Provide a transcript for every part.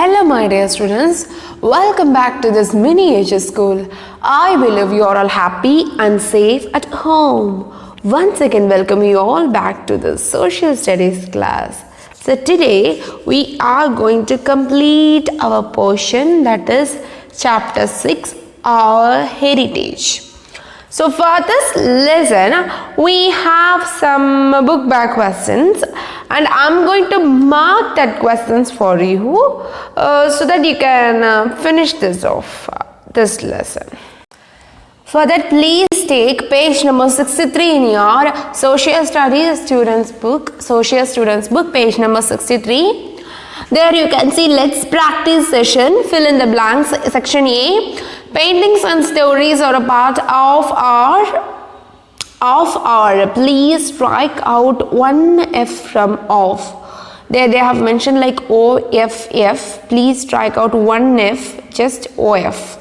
Hello my dear students, welcome back to this miniature school. I believe you are all happy and safe at home. Once again welcome you all back to the social studies class. So today we are going to complete our portion, that is chapter 6, our heritage. So for this lesson, we have some book back questions and I'm going to mark that questions for you so that you can finish this off, this lesson. For that, please take page number 63 in your Social Studies Students book, page number 63. There you can see let's practice session, fill in the blanks, section A. Paintings and stories are a part of our. Please strike out one F from of. There they have mentioned like OFF. Please strike out one F, just OF.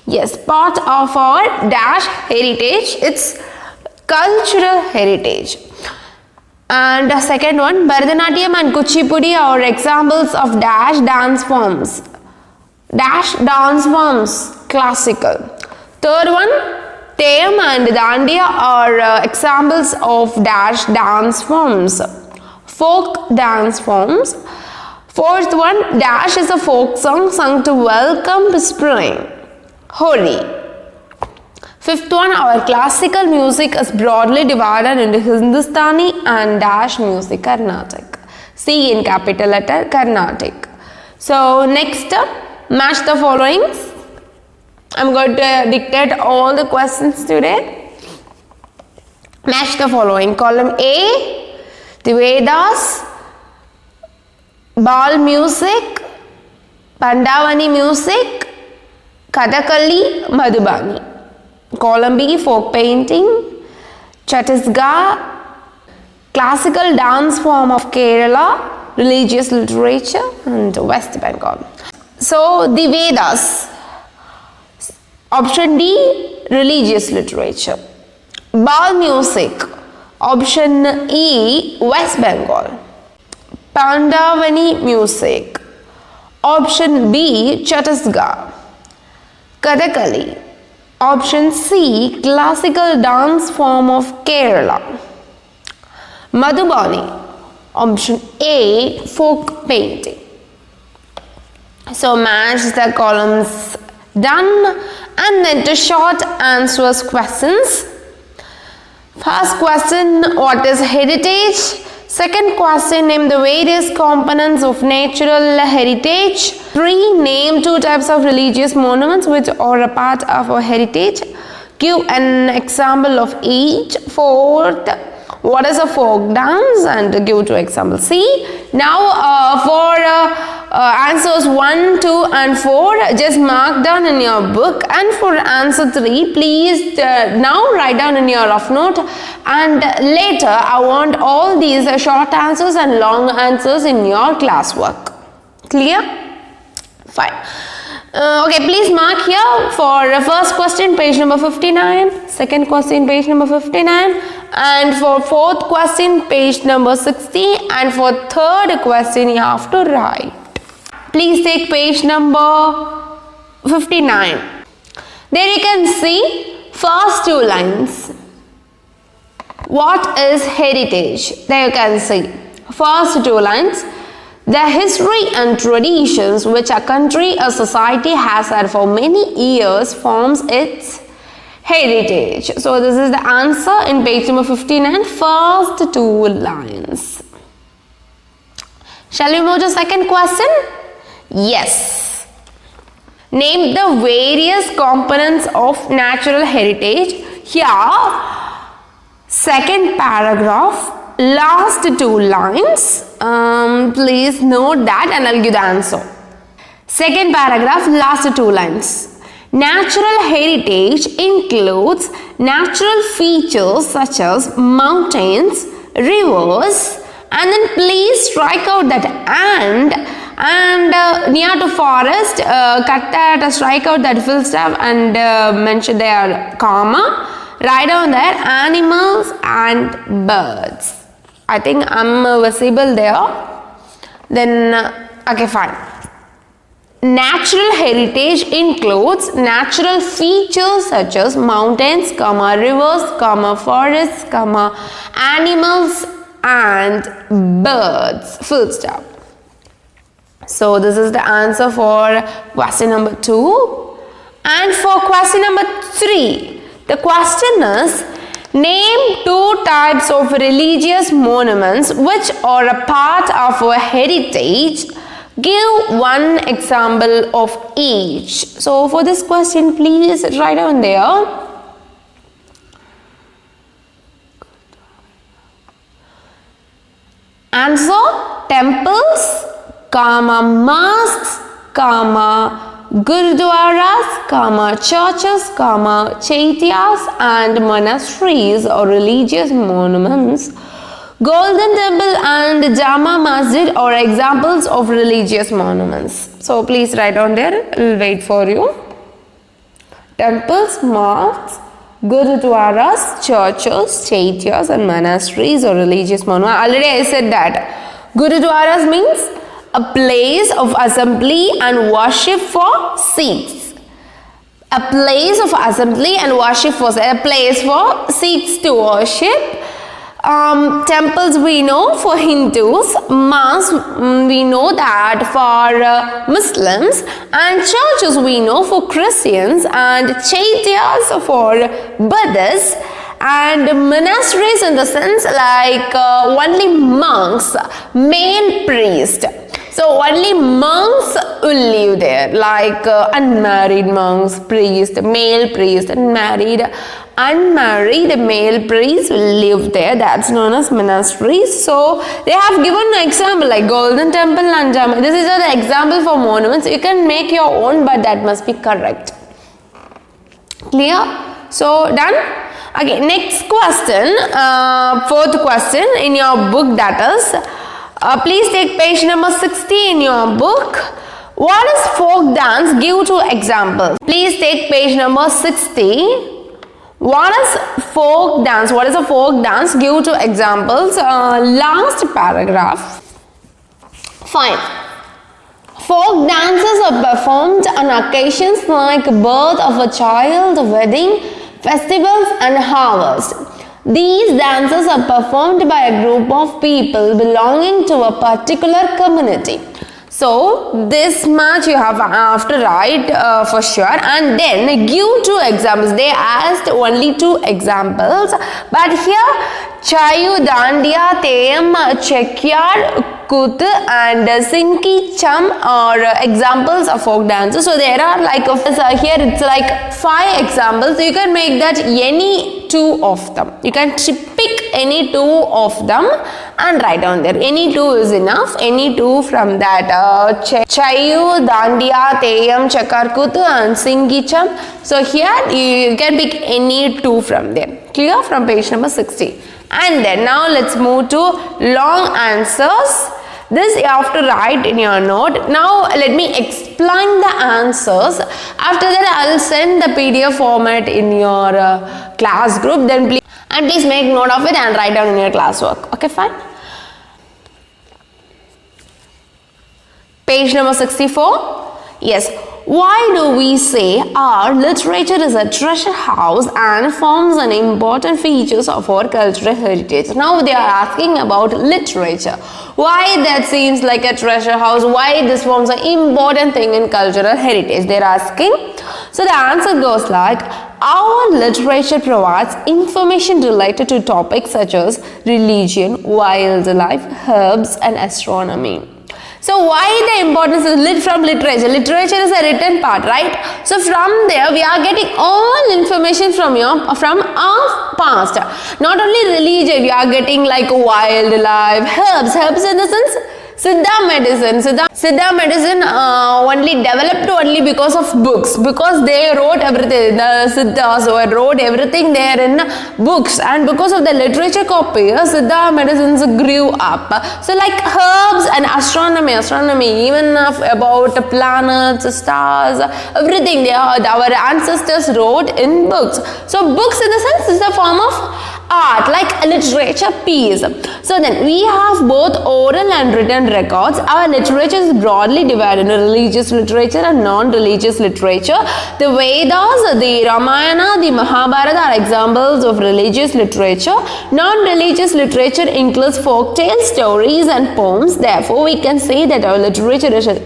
Yes, part of our dash heritage. It's cultural heritage. And the second one, Bharatanatyam and Kuchipudi are examples of dash dance forms. Dash dance forms, classical. Third one, Theyyam and Dandiya are examples of dash dance forms, folk dance forms. Fourth one, dash is a folk song sung to welcome spring, Holi. Fifth one, our classical music is broadly divided into Hindustani and dash music, Carnatic. C in capital letter, Carnatic. So next up, match the followings. I'm going to dictate all the questions today. Match the following. Column A, the Vedas, ball music, Pandavani music, Kathakali, Madhubani. Column B, folk painting, Chhattisgarh, classical dance form of Kerala, religious literature, and West Bengal. So the Vedas, option D, religious literature. Bal music, option E, West Bengal. Pandavani music, option B, Chhattisgarh. Kathakali, option C, classical dance form of Kerala. Madhubani, option A, folk painting. So match the columns done, and then to short answers questions. First question, what is heritage? Second question, name the various components of natural heritage. 3, name 2 types of religious monuments which are a part of our heritage. Give an example of each. Fourth, what is a folk dance, and give 2 examples. See, now for answers 1, 2 and 4, just mark down in your book, and for answer 3, please now write down in your rough note, and later I want all these short answers and long answers in your classwork. Clear? Fine. Okay, please mark here for first question page number 59, second question page number 59, and for fourth question page number 60, and for third question you have to write. Please take page number 59. There you can see first 2 lines. What is heritage? There you can see first 2 lines. The history and traditions which a country or society has had for many years forms its heritage. So this is the answer in page number 59, first 2 lines. Shall we move to second question? Yes. Name the various components of natural heritage. Here, second paragraph, last 2 lines. Please note that and I'll give the answer. Second paragraph, last 2 lines. Natural heritage includes natural features such as mountains, rivers, and then please strike out that and near to forest, cut that, strike out that full stop and mention their comma. Write down there animals and birds. I think I'm visible there. Then okay, fine. Natural heritage includes natural features such as mountains, rivers, forests, animals and birds. Full stop. So this is the answer for question number 2. And for question number 3, the question is, name 2 types of religious monuments which are a part of our heritage. Give 1 example of each. So for this question, please write down there. Answer: temples, mosques, gurudwaras, churches, chaityas and monasteries or religious monuments. Golden Temple and Jama Masjid are examples of religious monuments. So please write down there. I'll wait for you. Temples, mosques, gurudwaras, churches, chaityas and monasteries or religious monuments. Already I said that. Gurudwaras means a place of assembly and worship for Sikhs. A place of assembly and worship for a place for Sikhs to worship. Temples we know for Hindus, mosques we know that for Muslims, and churches we know for Christians, and chaityas for Buddhists, and monasteries in the sense like only monks, male priest. So only monks will live there, like unmarried monks, priest, male priest, unmarried male priests will live there. That's known as monasteries. So they have given an example like Golden Temple and Jama. This is an example for monuments. You can make your own, but that must be correct. Clear? So done? Okay, next question, 4th question in your book, that is, please take page number 60 in your book. What is folk dance? Give 2 examples. Please take page number 60. What is folk dance? What is a folk dance? Give 2 examples. Last paragraph. Fine. Folk dances are performed on occasions like birth of a child, wedding, festivals and harvest. These dances are performed by a group of people belonging to a particular community. So this much you have to write for sure, and then give 2 examples. They asked only 2 examples, but here Chayu, Dandiya, Teyam, Chekyar, Kut and Sinki Cham are examples of folk dances. So there are like here it's like 5 examples. So you can make that any 2 of them. You can pick any 2 of them and write down there. Any 2 is enough. Any 2 from that Chayu, Dandiya, Teyam, Chakarkut and Singicham. So here you can pick any 2 from there. Clear? From page number 60. And then now let's move to long answers. This you have to write in your note. Now let me explain the answers. After that I will send the PDF format in your class group. Then please make note of it and write down in your classwork. Okay, fine. Page number 64. Yes. Why do we say our literature is a treasure house and forms an important features of our cultural heritage? Now they are asking about literature. Why that seems like a treasure house? Why this forms an important thing in cultural heritage? They are asking. So the answer goes like, our literature provides information related to topics such as religion, wildlife, herbs and astronomy. So why the importance is from literature? Literature is a written part, right? So from there we are getting all information from our past. Not only religion, we are getting like wildlife, herbs in the sense Siddha medicine. Siddha medicine only developed only because of books, because they wrote everything. The Siddhas wrote everything there in books, and because of the literature copy, Siddha medicines grew up. So like herbs and astronomy, even about planets, stars, everything our ancestors wrote in books. So books in the sense is a form of art, like a literature piece. So then we have both oral and written records. Our literature is broadly divided into religious literature and non-religious literature. The Vedas, the Ramayana, the Mahabharata are examples of religious literature. Non-religious literature includes folk tales, stories and poems. Therefore, we can say that our literature is a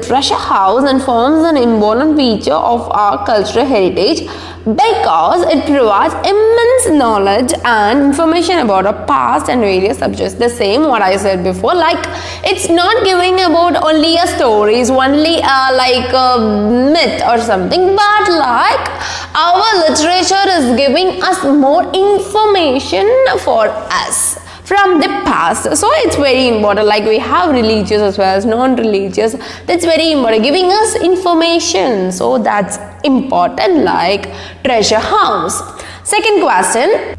treasure house and forms an important feature of our cultural heritage because it provides immense knowledge and information about our past and various subjects. The same what I said before, like it's not giving about only a stories, only like a myth or something, but like our literature is giving us more information for us from the past. So it's very important, like we have religious as well as non-religious. That's very important, giving us information. So that's important, like treasure house. Second question.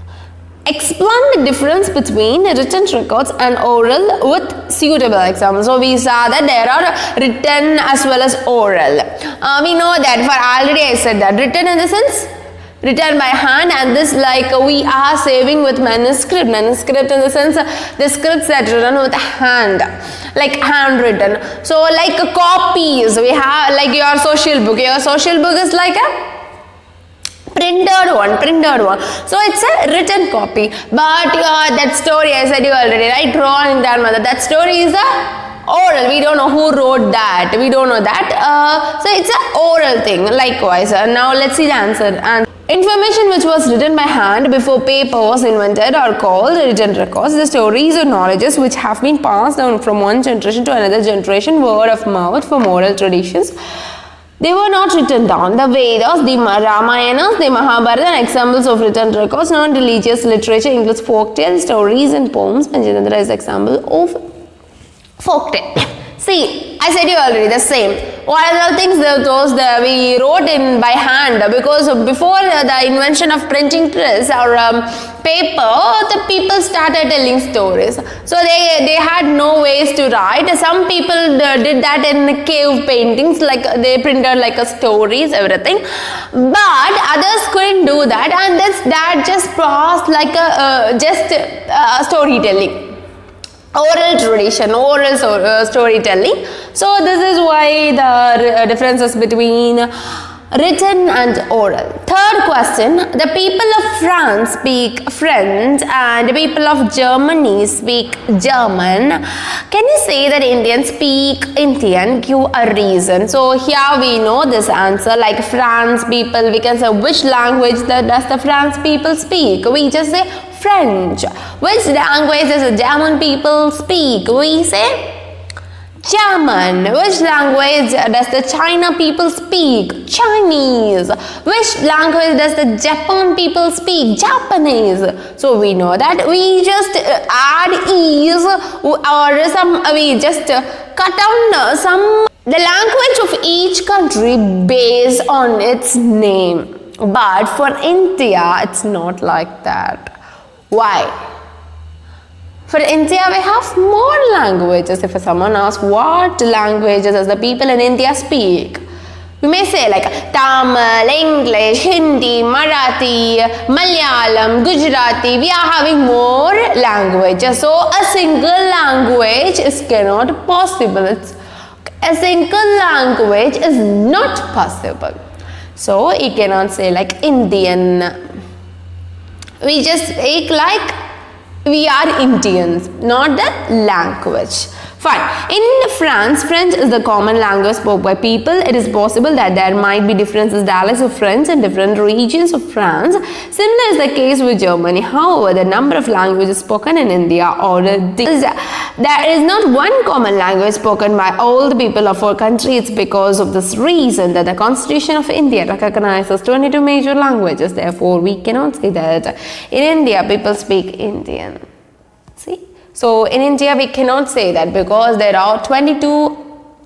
Explain the difference between written records and oral with suitable examples. So we saw that there are written as well as oral. We know that, for already I said that, written in the sense written by hand, and this like we are saving with manuscript in the sense the scripts that are written with hand, like handwritten. So like copies, we have like your social book is like a printed one. So it's a written copy. But that story I said you already, right? Drawing grandmother, that story is a oral. We don't know who wrote that. We don't know that. So it's an oral thing. Likewise. Now let's see the answer. Information which was written by hand before paper was invented are called written records. The stories or knowledges which have been passed down from one generation to another generation, word of mouth, from oral traditions. They were not written down. The Vedas, the Ramayanas, the Mahabharata are examples of written records. Non-religious literature includes folk tales, stories and poems. Panchadandra is example of folk tale. See, I said you already the same. What are the things those we wrote in by hand, because before the invention of printing press or paper, the people started telling stories. So they had no ways to write. Some people did that in cave paintings, like they printed like a stories, everything. But others couldn't do that, and that just passed like a storytelling. Oral tradition, storytelling. So this is why the differences between written and oral. Third question. The people of France speak French and the people of Germany speak German. Can you say that Indians speak Indian? Give a reason. So here we know this answer, like France people, we can say which language does the France people speak? We just say French. Which language does the German people speak? We say German. Which language does the China people speak? Chinese. Which language does the Japan people speak? Japanese. So we know that we just add e's or we just cut down the language of each country based on its name. But for India, it's not like that. Why? For India, we have more languages. If someone asks what languages does the people in India speak, we may say like Tamil, English, Hindi, Marathi, Malayalam, Gujarati. We are having more languages. So a single language cannot possible. A single language is not possible. So you cannot say like Indian. We just take like we are Indians, not the language. Fine. In France, French is the common language spoken by people. It is possible that there might be differences dialects of French in different regions of France. Similar is the case with Germany. However, the number of languages spoken in India or there is not one common language spoken by all the people of our country. It's because of this reason that the Constitution of India recognizes 22 major languages. Therefore, we cannot say that in India people speak Indian. See? So in India we cannot say that because there are 22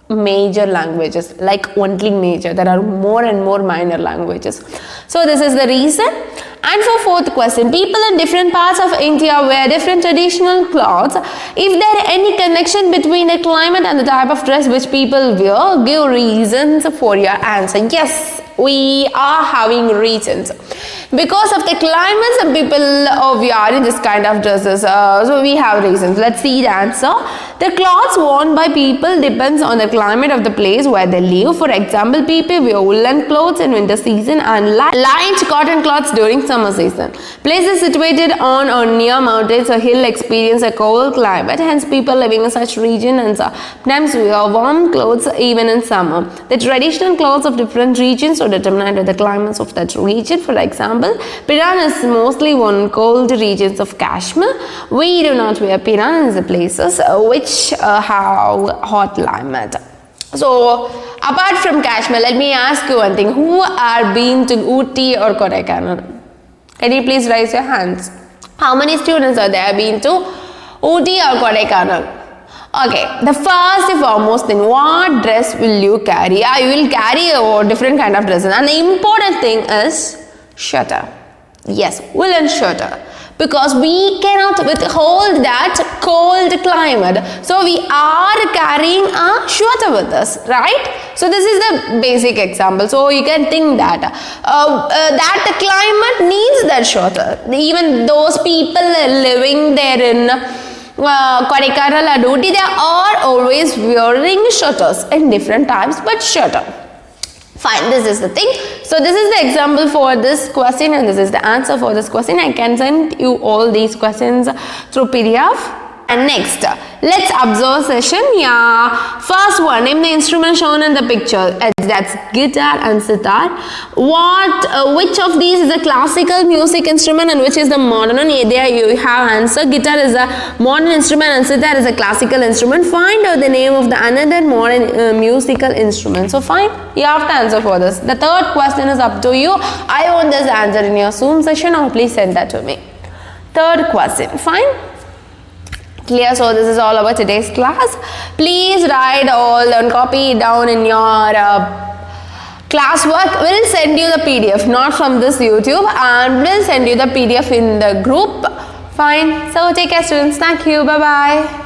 major languages, like only major. There are more and more minor languages. So this is the reason. And for fourth question, people in different parts of India wear different traditional clothes. If there any connection between the climate and the type of dress which people wear, give reasons for your answer. Yes, we are having regions. Because of the climate, some people are wearing this kind of dresses. So we have reasons. Let's see the answer. The clothes worn by people depends on the climate of the place where they live. For example, people wear woolen clothes in winter season and light cotton cloths during summer season. Places situated on or near mountains or hill experience a cold climate. Hence, people living in such region and sometimes wear warm clothes even in summer. The traditional clothes of different regions are determined by the climates of that region. For example, Piran is mostly worn in cold regions of Kashmir. We do not wear Piran in the places which have hot climate. So, apart from Kashmir, let me ask you one thing. Who are been to Ooty or Kodaikanal? Can you please raise your hands? How many students are there been to Ooty or Kodaikanal? Okay, the first and foremost thing, what dress will you carry? Yeah, you will carry a different kind of dresses, and the important thing is sweater. Yes, woolen sweater, because we cannot withhold that cold climate, so we are carrying a sweater with us, right? So this is the basic example. So you can think that that the climate needs that sweater. Even those people living there in Kodaikanal and Ooty, they are always wearing sweaters in different times, but sweater. Fine, this is the thing. So this is the example for this question and this is the answer for this question. I can send you all these questions through PDF. And next, let's observe session. Yeah, first one, name the instrument shown in the picture. That's guitar and sitar. Which of these is a classical music instrument and which is the modern one? There you have answer. Guitar is a modern instrument and sitar is a classical instrument. Find out the name of the another modern musical instrument. So fine, you have to answer for this. The third question is up to you. I want this answer in your Zoom session, or please send that to me. Third question, fine. Clear? So this is all about today's class. Please write all and copy it down in your classwork. We'll send you the PDF, not from this YouTube, and we'll send you the PDF in the group. Fine. So take care, students. Thank you. Bye bye.